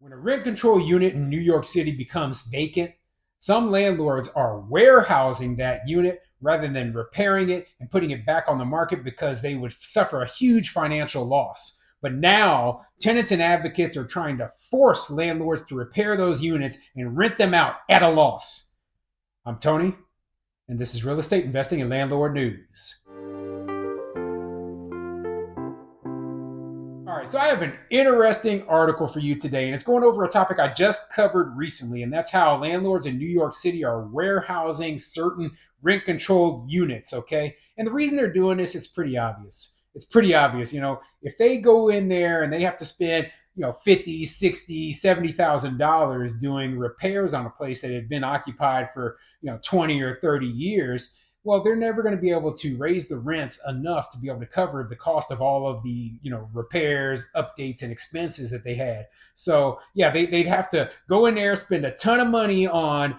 When a rent control unit in New York City becomes vacant, some landlords are warehousing that unit rather than repairing it and putting it back on the market because they would suffer a huge financial loss. But now, tenants and advocates are trying to force landlords to repair those units and rent them out at a loss. I'm Tony, and this is Real Estate Investing and Landlord News. All right, so I have an interesting article for you today, and it's going over a topic I just covered recently, and that's how landlords in New York City are warehousing certain rent controlled units, okay? And the reason they're doing this is pretty obvious. It's pretty obvious, if they go in there and they have to spend, 50, 60, $70,000 doing repairs on a place that had been occupied for, 20 or 30 years, well, they're never going to be able to raise the rents enough to be able to cover the cost of all of the repairs, updates, and expenses that they had. So yeah, they'd have to go in there, spend a ton of money on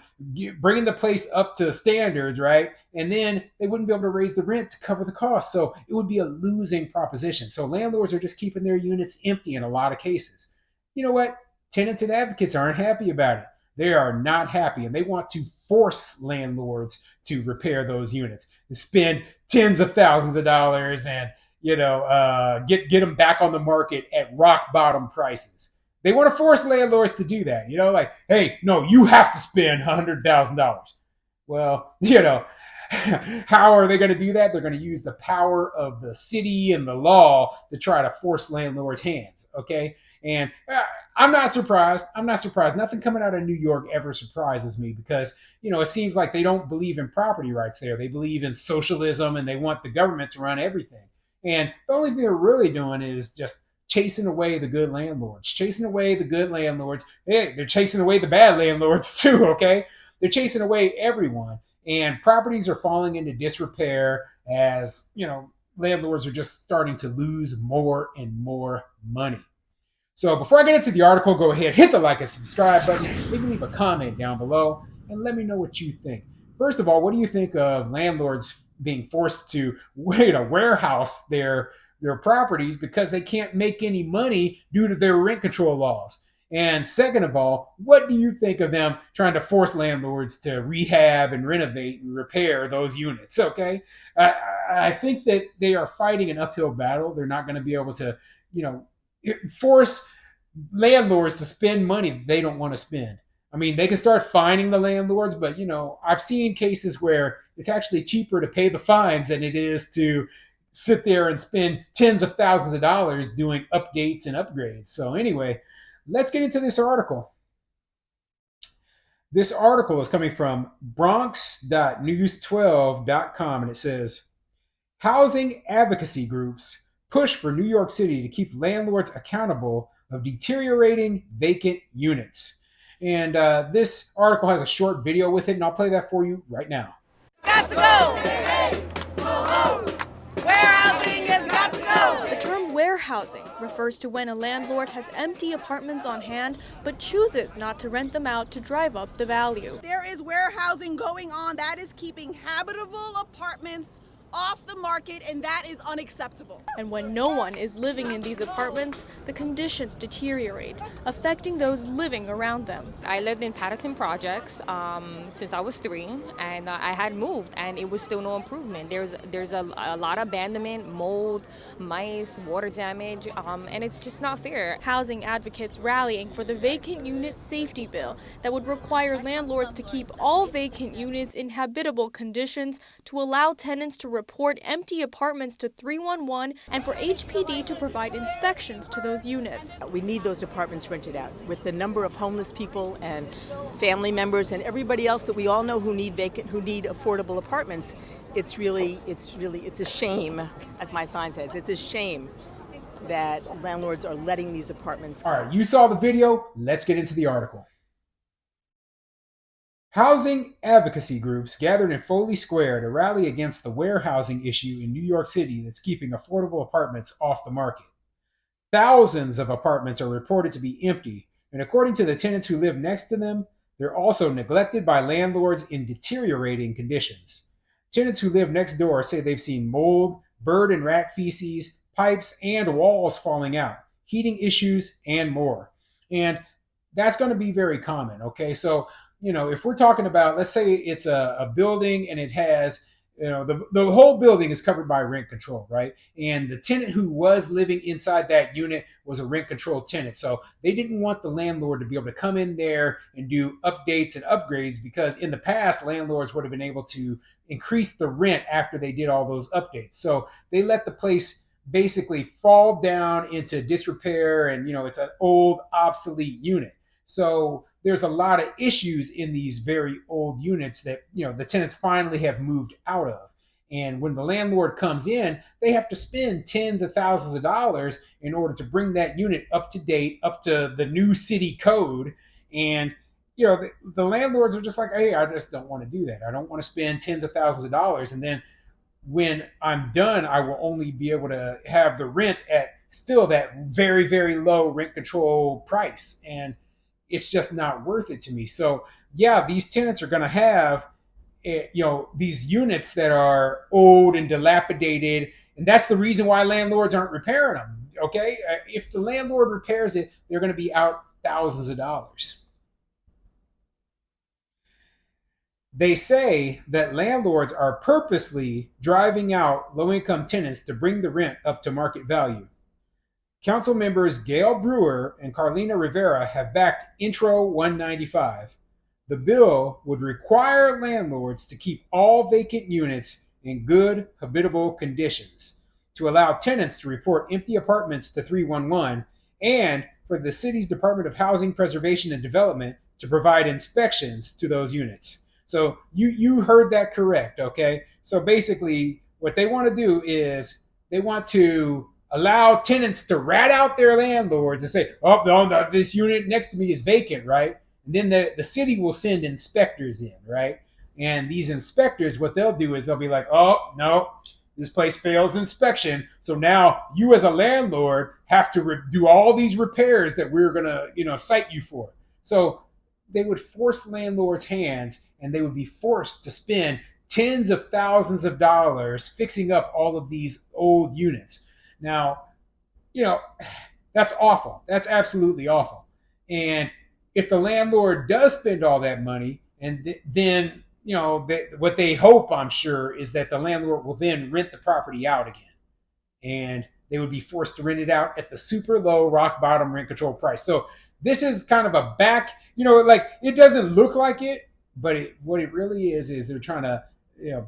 bringing the place up to standards, right? And then they wouldn't be able to raise the rent to cover the cost. So it would be a losing proposition. So landlords are just keeping their units empty in a lot of cases. You know what? Tenants and advocates aren't happy about it. They are not happy, and they want to force landlords to repair those units, to spend tens of thousands of dollars, and get them back on the market at rock bottom prices. They want to force landlords to do that. Like, hey, no, you have to spend $100,000. Well, how are they going to do that? They're going to use the power of the city and the law to try to force landlords' hands. Okay, and I'm not surprised. I'm not surprised. Nothing coming out of New York ever surprises me because, it seems like they don't believe in property rights there. They believe in socialism and they want the government to run everything. And the only thing they're really doing is just chasing away the good landlords, chasing away the good landlords. Hey, they're chasing away the bad landlords too, okay? They're chasing away everyone. And properties are falling into disrepair as, landlords are just starting to lose more and more money. So before I get into the article, go ahead, hit the like and subscribe button, maybe leave a comment down below, and let me know what you think. First of all, what do you think of landlords being forced to warehouse their properties because they can't make any money due to their rent control laws? And second of all, what do you think of them trying to force landlords to rehab and renovate and repair those units? Okay, I think that they are fighting an uphill battle. They're not going to be able to, force landlords to spend money they don't want to spend. I mean, they can start fining the landlords, but I've seen cases where it's actually cheaper to pay the fines than it is to sit there and spend tens of thousands of dollars doing updates and upgrades. So anyway, let's get into this article. This article is coming from bronx.news12.com, and it says, housing advocacy groups push for New York City to keep landlords accountable of deteriorating vacant units. And this article has a short video with it, and I'll play that for you right now. Got to go! Hey, warehousing has got to go! The term warehousing refers to when a landlord has empty apartments on hand but chooses not to rent them out to drive up the value. There is warehousing going on that is keeping habitable apartments off the market, and that is unacceptable. And when no one is living in these apartments, the conditions deteriorate, affecting those living around them. I lived in Patterson Projects since I was 3, and I had moved, and it was still no improvement. There's a lot of abandonment, mold, mice, water damage, and it's just not fair. Housing advocates rallying for the vacant unit safety bill that would require landlords to keep all vacant units in habitable conditions, to allow tenants to report empty apartments to 311, and for HPD to provide inspections to those units. We need those apartments rented out. With the number of homeless people and family members and everybody else that we all know who need affordable apartments, it's a shame, as my sign says, it's a shame that landlords are letting these apartments go. All right, you saw the video. Let's get into the article. Housing advocacy groups gathered in Foley Square to rally against the warehousing issue in New York City that's keeping affordable apartments off the market. Thousands of apartments are reported to be empty, and according to the tenants who live next to them, they're also neglected by landlords in deteriorating conditions. Tenants who live next door say they've seen mold, bird and rat feces, pipes, and walls falling out, heating issues, and more. And That's going to be very common. Okay, so if we're talking about, let's say it's a building and it has, the whole building is covered by rent control, right? And the tenant who was living inside that unit was a rent control tenant, so they didn't want the landlord to be able to come in there and do updates and upgrades, because in the past landlords would have been able to increase the rent after they did all those updates. So they let the place basically fall down into disrepair, and it's an old obsolete unit. So there's a lot of issues in these very old units that the tenants finally have moved out of. And when the landlord comes in, they have to spend tens of thousands of dollars in order to bring that unit up to date, up to the new city code. And the landlords are just like, hey, I just don't want to do that. I don't want to spend tens of thousands of dollars, and then when I'm done, I will only be able to have the rent at still that very, very low rent control price. And it's just not worth it to me. So yeah, these tenants are going to have, these units that are old and dilapidated. And that's the reason why landlords aren't repairing them. Okay. If the landlord repairs it, they're going to be out thousands of dollars. They say that landlords are purposely driving out low income tenants to bring the rent up to market value. Council members Gail Brewer and Carlina Rivera have backed Intro 195. The bill would require landlords to keep all vacant units in good, habitable conditions, to allow tenants to report empty apartments to 311, and for the city's Department of Housing Preservation and Development to provide inspections to those units. So you heard that correct, okay? So basically, what they want to do is they want to allow tenants to rat out their landlords and say, oh, no, this unit next to me is vacant, right? And then the city will send inspectors in, right? And these inspectors, what they'll do is they'll be like, oh, no, this place fails inspection. So now you as a landlord have to do all these repairs that we're going to, cite you for. So they would force landlords' hands, and they would be forced to spend tens of thousands of dollars fixing up all of these old units. Now, that's awful. That's absolutely awful. And if the landlord does spend all that money, and then, what they hope, I'm sure, is that the landlord will then rent the property out again. And they would be forced to rent it out at the super low rock bottom rent control price. So this is kind of a back, like it doesn't look like it, but what it really is they're trying to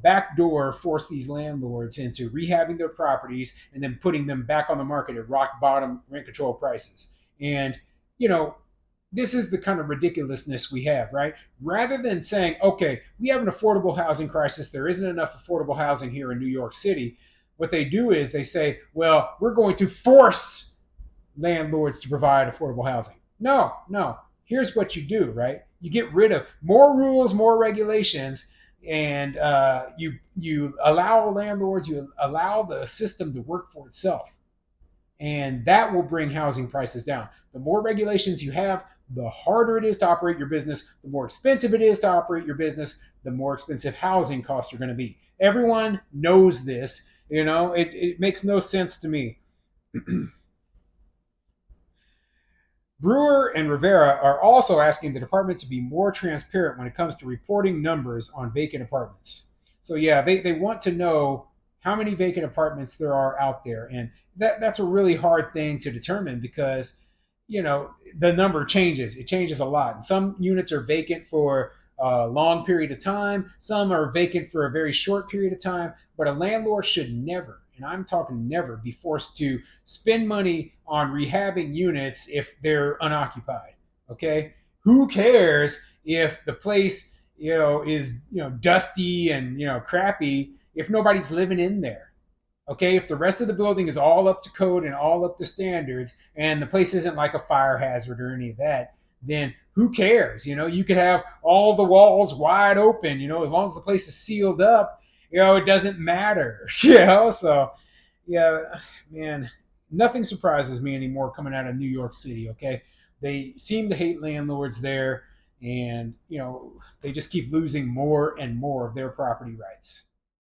backdoor force these landlords into rehabbing their properties and then putting them back on the market at rock bottom rent control prices. And this is the kind of ridiculousness we have, right? Rather than saying, okay, we have an affordable housing crisis, there isn't enough affordable housing here in New York City, what they do is they say, well, we're going to force landlords to provide affordable housing. No. Here's what you do, right? You get rid of more rules, more regulations, and you allow landlords, you allow the system to work for itself. And that will bring housing prices down. The more regulations you have, the harder it is to operate your business, the more expensive it is to operate your business, the more expensive housing costs are going to be. Everyone knows this. It makes no sense to me. Brewer and Rivera are also asking the department to be more transparent when it comes to reporting numbers on vacant apartments. So yeah, they want to know how many vacant apartments there are out there. And that's a really hard thing to determine because, the number changes. It changes a lot. And some units are vacant for a long period of time. Some are vacant for a very short period of time. But a landlord should never, and I'm talking never, be forced to spend money on rehabbing units if they're unoccupied. Okay? Who cares if the place, is, dusty and, crappy if nobody's living in there? Okay, if the rest of the building is all up to code and all up to standards and the place isn't like a fire hazard or any of that, then who cares? You could have all the walls wide open, as long as the place is sealed up, it doesn't matter. So yeah, man, nothing surprises me anymore coming out of New York City, okay? They seem to hate landlords there, and they just keep losing more and more of their property rights.